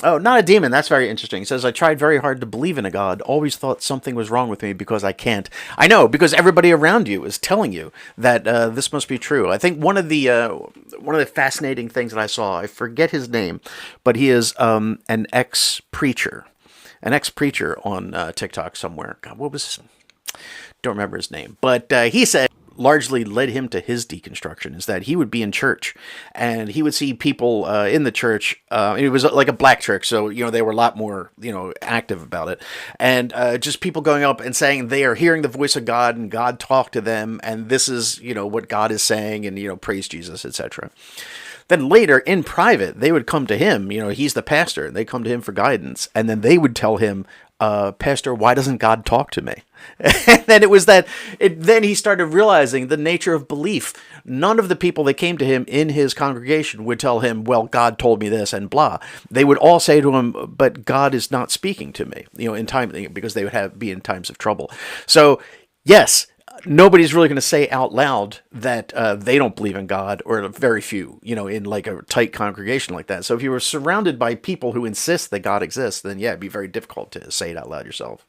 Oh, not a demon. That's very interesting. He says, I tried very hard to believe in a God. Always thought something was wrong with me because I can't. I know, because everybody around you is telling you that this must be true. I think one of the fascinating things that I saw, I forget his name, but he is an ex-preacher. An ex-preacher on TikTok somewhere. God, what was... Don't remember his name. But he said... largely led him to his deconstruction is that he would be in church and he would see people in the church. It was like a black church, so they were a lot more active about it, and just people going up and saying they are hearing the voice of God and God talked to them, and this is what God is saying, and praise Jesus, etc. Then later in private, they would come to him. He's the pastor, and they come to him for guidance, and then they would tell him, Pastor, why doesn't God talk to me? And then then he started realizing the nature of belief. None of the people that came to him in his congregation would tell him, well, God told me this and blah. They would all say to him, but God is not speaking to me, in time, because they would be in times of trouble. So yes, nobody's really going to say out loud that they don't believe in God, or very few, in like a tight congregation like that. So if you were surrounded by people who insist that God exists, then yeah, it'd be very difficult to say it out loud yourself.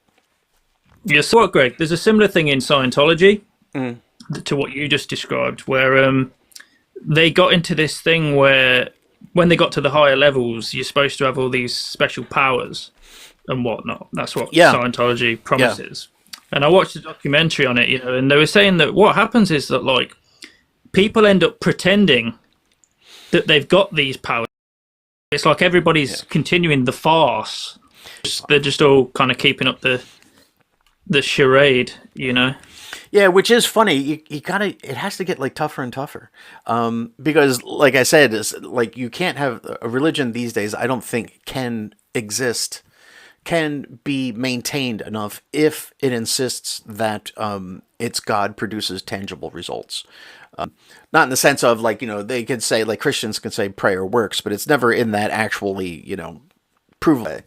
Yes, what, Greg? There's a similar thing in Scientology to what you just described, where they got into this thing where when they got to the higher levels, you're supposed to have all these special powers and whatnot. That's what Scientology promises. Yeah. And I watched a documentary on it, and they were saying that what happens is that, like, people end up pretending that they've got these powers. It's like everybody's continuing the farce. They're just all kind of keeping up the charade, Yeah, which is funny. It has to get like tougher and tougher, because, like I said, is like you can't have a religion these days. I don't think can be maintained enough if it insists that its God produces tangible results. Not in the sense of like they can say, like Christians can say prayer works, but it's never in that actually provable.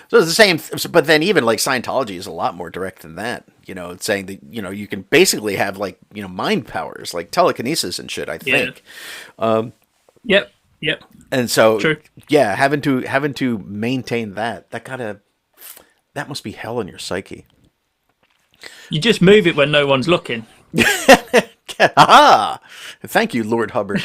So it's the same, but then even like Scientology is a lot more direct than that. It's saying that you can basically have like mind powers, like telekinesis and shit. I think. Yeah. Yep. And so, True. Yeah, having to maintain that must be hell in your psyche. You just move it when no one's looking. Aha! Thank you, Lord Hubbard.